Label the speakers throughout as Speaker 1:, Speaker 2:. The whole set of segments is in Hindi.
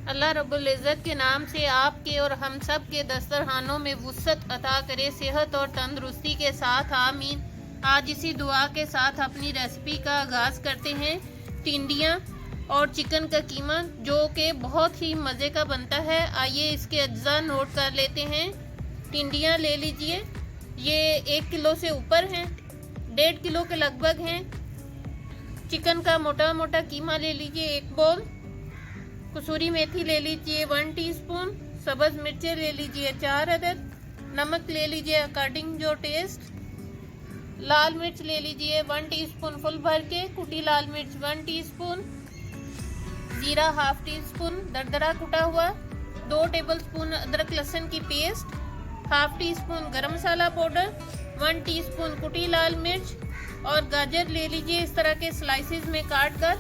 Speaker 1: अल्लाह रब्बुल इज़्ज़त के नाम से आपके और हम सब के दस्तरखानों में वुसअत अता करे, सेहत और तंदुरुस्ती के साथ, आमीन। आज इसी दुआ के साथ अपनी रेसिपी का आगाज़ करते हैं। टिंडियाँ और चिकन का कीमा, जो कि बहुत ही मज़े का बनता है। आइए इसके अज्जा नोट कर लेते हैं। टिंडियाँ ले लीजिए, ये 1 किलो से ऊपर हैं, 1.5 किलो के लगभग हैं। चिकन का मोटा मोटा कीमा ले लीजिए 1 बोल। कसूरी मेथी ले लीजिए 1 टीस्पून। सब्ज़ मिर्चें ले लीजिए 4 अदद। नमक ले लीजिए अकॉर्डिंग जो टेस्ट। लाल मिर्च ले लीजिए 1 टीस्पून फुल भर के। कुटी लाल मिर्च 1 टीस्पून। जीरा हाफ टी स्पून दरदरा कुटा हुआ। 2 टेबलस्पून अदरक लहसुन की पेस्ट। हाफ टी स्पून गरम मसाला पाउडर। 1 टीस्पून कुटी लाल मिर्च। और गाजर ले लीजिए इस तरह के स्लाइसिस में काट कर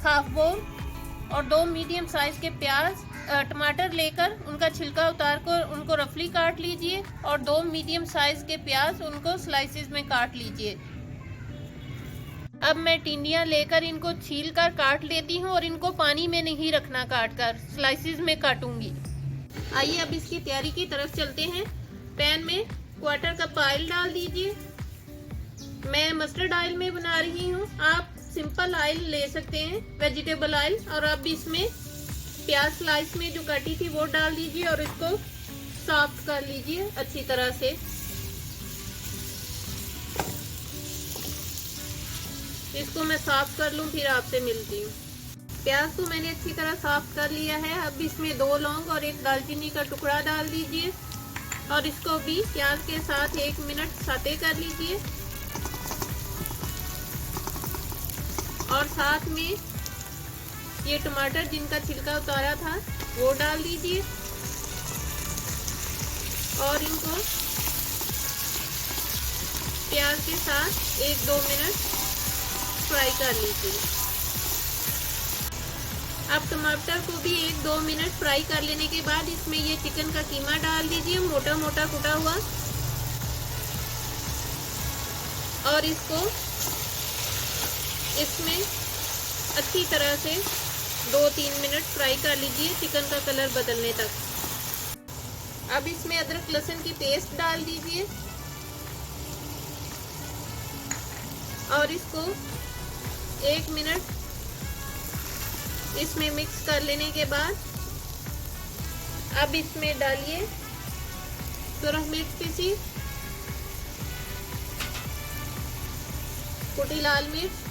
Speaker 1: हाफ बोल। और 2 मीडियम साइज के प्याज टमाटर लेकर उनका छिलका उतार कर उनको रफली काट लीजिए। और 2 मीडियम साइज के प्याज उनको स्लाइसिस में काट लीजिए। अब मैं टिंडियाँ लेकर इनको छील कर काट लेती हूँ और इनको पानी में नहीं रखना, काट कर स्लाइसिस में काटूंगी। आइए अब इसकी तैयारी की तरफ चलते हैं। पैन में 1/4 कप ऑयल डाल दीजिए। मैं मस्टर्ड ऑयल में बना रही हूँ, आप सिंपल ऑयल ले सकते हैं, वेजिटेबल ऑयल। और अब इसमें प्याज स्लाइस में जो काटी थी वो डाल दीजिए और इसको सॉफ्ट कर लीजिए अच्छी तरह से। इसको मैं साफ कर लूँ, फिर आपसे मिलती हूँ। प्याज को मैंने अच्छी तरह साफ कर लिया है। अब इसमें 2 लौंग और 1 दालचीनी का टुकड़ा डाल दीजिए और इसको भी प्याज के साथ 1 मिनट सौते कर लीजिए। और साथ में ये टमाटर जिनका छिलका उतारा था वो डाल दीजिए और इनको प्याज के साथ 1-2 मिनट फ्राई कर लीजिए। अब टमाटर को भी 1-2 मिनट फ्राई कर लेने के बाद इसमें ये चिकन का कीमा डाल दीजिए, मोटा मोटा कुटा हुआ। और इसको इसमें अच्छी तरह से 2-3 मिनट फ्राई कर लीजिए, चिकन का कलर बदलने तक। अब इसमें अदरक लहसुन की पेस्ट डाल दीजिए और इसको 1 मिनट इसमें मिक्स कर लेने के बाद अब इसमें डालिए सुरख मिर्च पीसी, कुटी लाल मिर्च,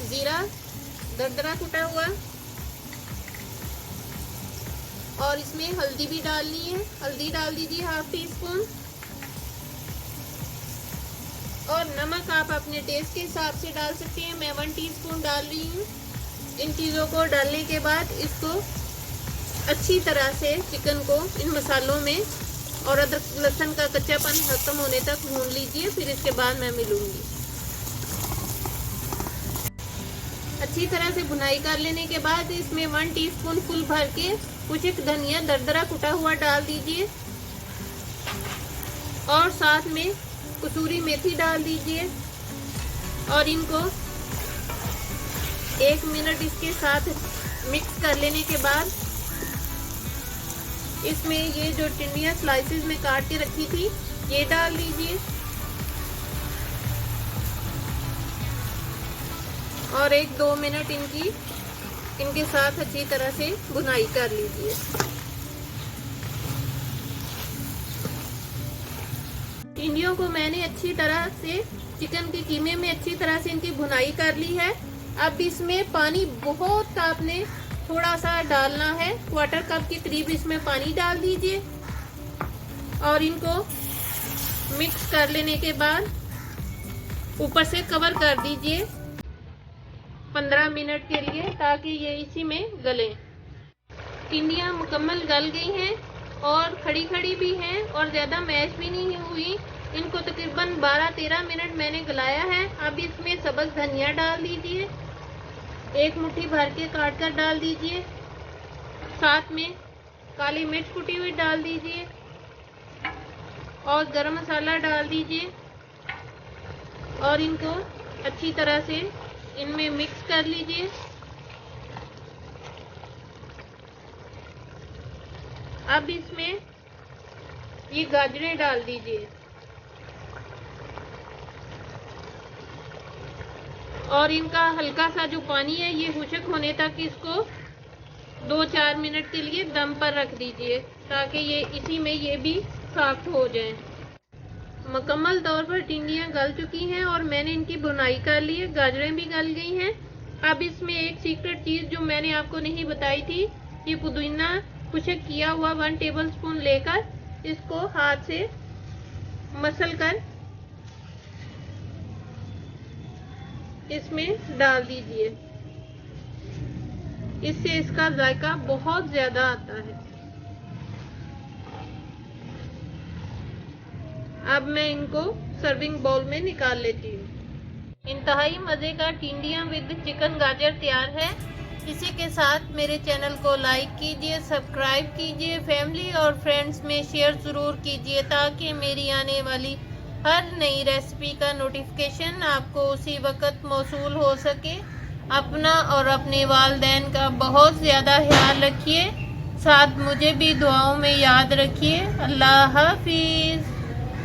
Speaker 1: जीरा दरदरा कुटा हुआ। और इसमें हल्दी भी डालनी है, हल्दी डाल दीजिए हाफ टी स्पून। और नमक आप अपने टेस्ट के हिसाब से डाल सकते हैं, मैं 1 टीस्पून डाल रही हूँ। इन चीज़ों को डालने के बाद इसको अच्छी तरह से चिकन को इन मसालों में और अदरक लहसुन का कच्चापन खत्म होने तक भून लीजिए, फिर इसके बाद मैं मिलूंगी। अच्छी तरह से भुनाई कर लेने के बाद इसमें 1 टीस्पून फुल भर के कुछ धनिया दरदरा कुटा हुआ डाल दीजिए और साथ में कसूरी मेथी डाल दीजिए और इनको 1 मिनट इसके साथ मिक्स कर लेने के बाद इसमें ये जो टिंडियाँ स्लाइसेस में काट के रखी थी ये डाल दीजिए और 1-2 मिनट इनके साथ अच्छी तरह से भुनाई कर लीजिए। टिंडियों को मैंने अच्छी तरह से चिकन के कीमे में अच्छी तरह से इनकी भुनाई कर ली है। अब इसमें पानी बहुत आपने थोड़ा सा डालना है, 1/4 कप के करीब इसमें पानी डाल दीजिए और इनको मिक्स कर लेने के बाद ऊपर से कवर कर दीजिए 15 मिनट के लिए, ताकि ये इसी में गले। टिंडियाँ मुकम्मल गल गई हैं और खड़ी खड़ी भी हैं और ज़्यादा मैश भी नहीं हुई। इनको तकरीबन 12-13 मिनट मैंने गलाया है। अब इसमें सब्ज़ धनिया डाल दीजिए, 1 मुट्ठी भर के काट कर डाल दीजिए। साथ में काली मिर्च कुटी हुई डाल दीजिए और गरम मसाला डाल दीजिए और इनको अच्छी तरह से इनमें मिक्स कर लीजिए। अब इसमें ये गाजरें डाल दीजिए और इनका हल्का सा जो पानी है ये खुश्क होने तक इसको 2-4 मिनट के लिए दम पर रख दीजिए ताकि ये इसी में ये भी सॉफ्ट हो जाए। मुकम्मल तौर पर टिंडियाँ गल चुकी हैं और मैंने इनकी बुनाई कर ली है, गाजरें भी गल गई हैं। अब इसमें एक सीक्रेट चीज़ जो मैंने आपको नहीं बताई थी, ये पुदीना खुश्क किया हुआ 1 टेबलस्पून लेकर इसको हाथ से मसल कर इसमें डाल दीजिए। इससे इसका जायका बहुत ज़्यादा आता है। अब मैं इनको सर्विंग बाउल में निकाल लेती हूँ। इंतहाई मज़े का टिंडियाँ विद चिकन गाजर तैयार है। इसी के साथ मेरे चैनल को लाइक कीजिए, सब्सक्राइब कीजिए, फैमिली और फ्रेंड्स में शेयर ज़रूर कीजिए ताकि मेरी आने वाली हर नई रेसिपी का नोटिफिकेशन आपको उसी वक्त मौसूल हो सके। अपना और अपने वालिदैन का बहुत ज़्यादा ख्याल रखिए, साथ मुझे भी दुआओं में याद रखिए। अल्लाह हाफिज़।